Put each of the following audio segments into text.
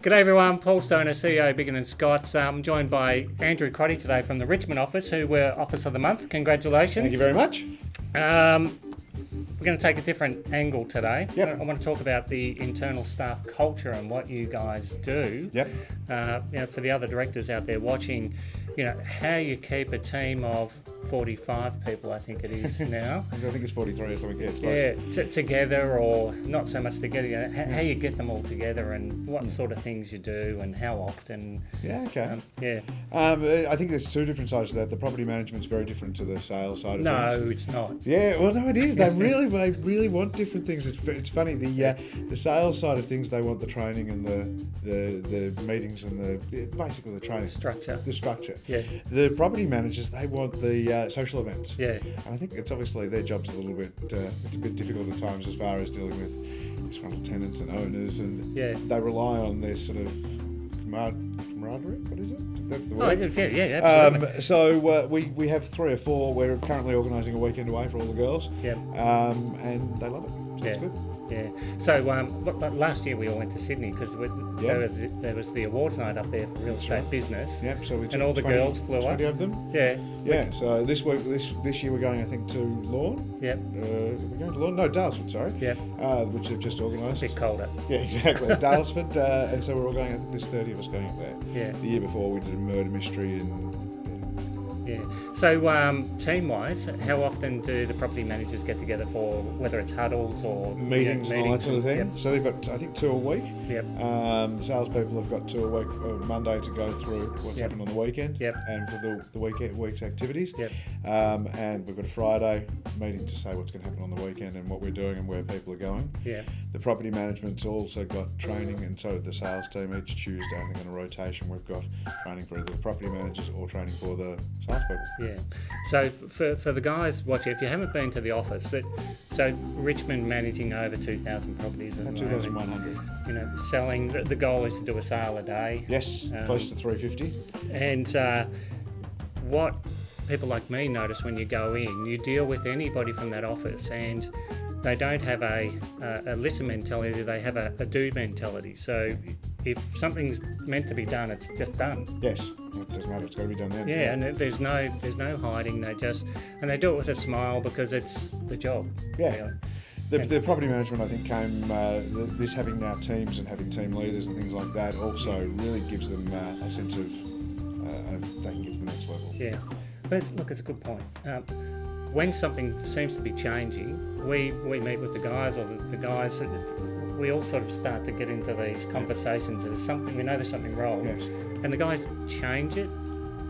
G'day everyone, Paul Stoner, CEO Biggin & Scott's. I'm joined by Andrew Crotty today from the Richmond office, who were Office of the Month. Congratulations. Thank you very much. We're going to take a different angle today. Yep. I want to talk about the internal staff culture and what you guys do. Yep. For the other directors out there watching, how you keep a team of 45 people, I think it is now. I think it's 43 or something. Yeah, it's close. Yeah, together, or not so much together. How you get them all together, and what sort of things you do, and how often. Yeah, okay. I I think there's two different sides to that. The property management's very different to the sales side of things. No, it's not. Yeah, well, no, it is. They really want different things. It's funny. The sales side of things, they want the training and the meetings and basically the training Structure. The structure. Yeah. The property managers, they want the social events. Yeah. And I think it's obviously their job's a little bit. It's a bit difficult at times as far as dealing with disgruntled tenants and owners, and they rely on their sort of camaraderie. What is it? That's the word. Yeah, absolutely. So we have 3 or 4. We're currently organising a weekend away for all the girls. Yeah. And they love it. So it's good. Yeah. So last year we all went to Sydney because there was the awards night up there for real estate business. Yep. So we took and all the 20, girls flew 20 up. of them. Yeah. Yeah. So this year we're going, I think, to Lawn. Yep. We're going to Lawn. No, Dalesford. Sorry. Yep. Which they've just organised. It's a bit colder. Yeah, exactly. Dalesford. And so we're all going. I think there's 30 of us going up there. Yeah. The year before we did a murder mystery and. Yeah. So, team-wise, how often do the property managers get together for, whether it's huddles or meetings and all that sort of thing? Yep. So they've got, I think, 2 a week. Yep. The salespeople have got 2 a week, Monday to go through what's happened on the weekend. Yep. And for the week's activities. Yep. And we've got a Friday meeting to say what's going to happen on the weekend and what we're doing and where people are going. Yeah. The property management's also got training, and so the sales team each Tuesday, I think, on a rotation, we've got training for either the property managers or training for the salespeople. Yeah. So for the guys watching, if you haven't been to the office, so Richmond managing over 2,000 properties at the moment, 2,100. Selling. The goal is to do a sale a day. Yes, close to 350. And what people like me notice when you go in, you deal with anybody from that office, and they don't have a listen mentality, they have a do mentality. So if something's meant to be done, it's just done. Yes, it doesn't matter, it's got to be done then. Yeah, and there's no hiding, they do it with a smile because it's the job. Yeah. Really. The property management, I think, came, this having now teams and having team leaders and things like that also really gives them a sense of they can get to the next level. Yeah, but it's a good point. When something seems to be changing, we meet with the guys, or the guys, we all sort of start to get into these conversations. There's something, we know there's something wrong. Yes. And the guys change it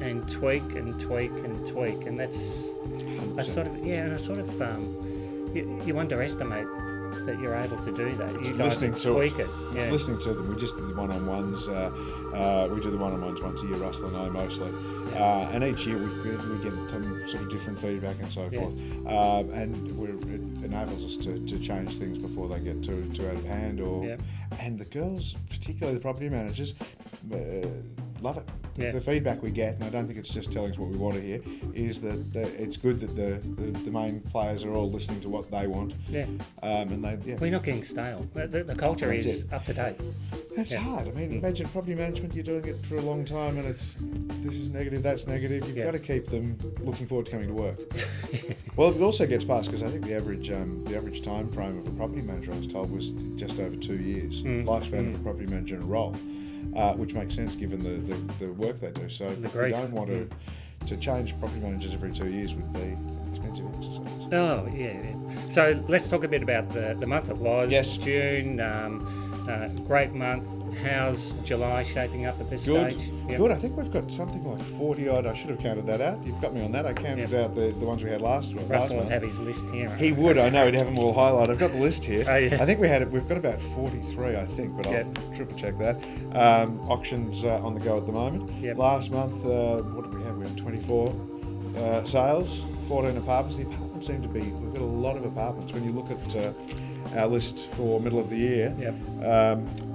and tweak and tweak and tweak, and that's 100%. You underestimate that you're able to do that. It's you guys listening to tweak it. It's Yeah. listening to them. We just did the one-on-ones. We do the one-on-ones once a year, Russell and I mostly. And each year we get some sort of different feedback and so forth. And it enables us to change things before they get too out of hand. And the girls, particularly the property managers, love it. Yeah. The feedback we get, and I don't think it's just telling us what we want to hear, is that it's good that the main players are all listening to what they want. Yeah. And We're not getting stale. The culture is up to date. It's hard. I mean, imagine property management, you're doing it for a long time and it's this is negative, that's negative. You've got to keep them looking forward to coming to work. Well, it also gets past, because I think the average time frame of a property manager, I was told, was just over 2 years. Lifespan of a property manager in a role, which makes sense given the work they do. So we don't want to change property managers every 2 years would be an expensive exercise. Oh, yeah. So let's talk a bit about the month it was. Yes. June, great month. How's July shaping up at this stage? Good. I think we've got something like 40 odd. I should have counted that out. You've got me on that. I counted out the ones we had last month. Russell would have his list here. He would. I know. He'd have them all highlighted. I've got the list here. Oh, yeah. I think we've got about 43, I think, but I'll triple check that. Auctions on the go at the moment. Yep. Last month, what did we have? We had 24 sales, 14 apartments. The apartments seem to be, we've got a lot of apartments. When you look at our list for middle of the year,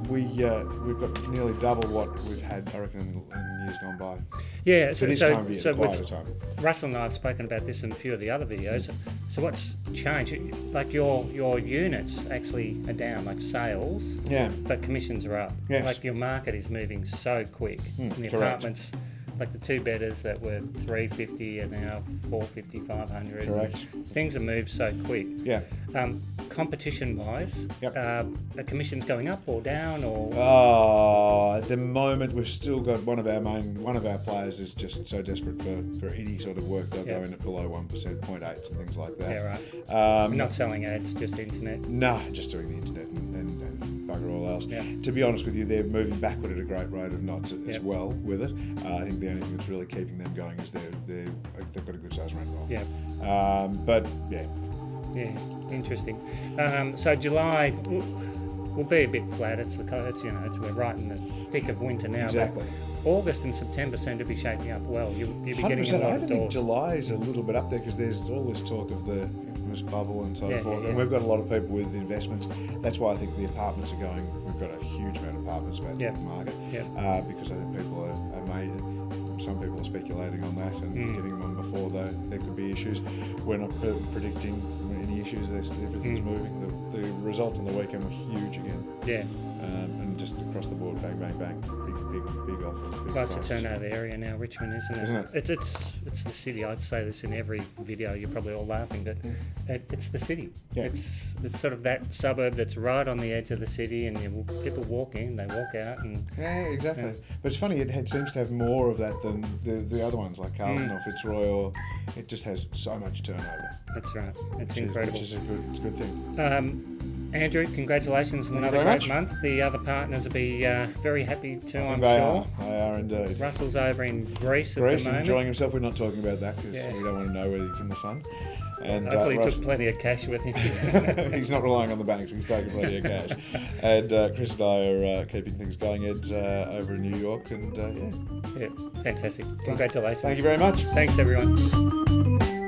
we've got nearly double what we've had, I reckon, in years gone by. Yeah, So this time of year, the with quieter time. Russell and I have spoken about this in a few of the other videos. So what's changed? Like your units actually are down, like sales, Yeah. but commissions are up. Yes. Like your market is moving so quick. And the correct. apartments, like the two bedders that were 350 are now 450, 500. Correct. Things have moved so quick. Yeah. Competition-wise, Yep. are commissions going up or down, or At the moment, we've still got one of our players is just so desperate for any sort of work, they'll go in at below 1%, 0.8s and things like that. yeah, right. Um, Not selling ads, just internet. No, just doing the internet and bugger all else. Yeah. To be honest with you, they're moving backward at a great rate of knots as Yep. well with it. I think the only thing that's really keeping them going is they've got a good sales rent roll. Yeah. But yeah, Yeah, interesting. So July will be a bit flat. It's we're right in the thick of winter now. exactly. But August and September seem to be shaping up well. You'll be getting a 100%. lot I of even think doors. July is a little bit up there because there's all this talk of the infamous bubble and so Yeah, forth. yeah, And yeah. we've got a lot of people with investments. That's why I think the apartments are going. We've got a huge amount of apartments about Yeah. in the market Yeah. because I think people are made. Some people are speculating on that and getting them on before there could be issues. We're not predicting any issues. Everything's moving. The results on the weekend were huge again. Yeah. And just across the board, bang, bang, bang, big offers. Big Well, it's a prices. turnover area now, Richmond, isn't it? Isn't it? It's the city. I'd say this in every video. You're probably all laughing, but it's the city. Yeah. It's sort of that suburb that's right on the edge of the city, and people walk in, they walk out, and Yeah, exactly. Yeah. But it's funny, it seems to have more of that than the other ones, like Carlton or Fitzroy, or it just has so much turnover. that's right. It's Which incredible. is a good thing. Andrew, congratulations on Thank you another very great much. month. The other partners will be very happy too, I I'm think they sure. are. They are indeed. Russell's over in Greece at Greece the moment. enjoying himself. We're not talking about that because Yeah. we don't want to know where he's in the sun. And Hopefully he Russ- took plenty of cash with him. he's not relying on the banks. He's taking plenty of cash. And Chris and I are keeping things going. Ed's over in New York, and Yeah, fantastic. Congratulations. Thank you very much. Thanks, everyone.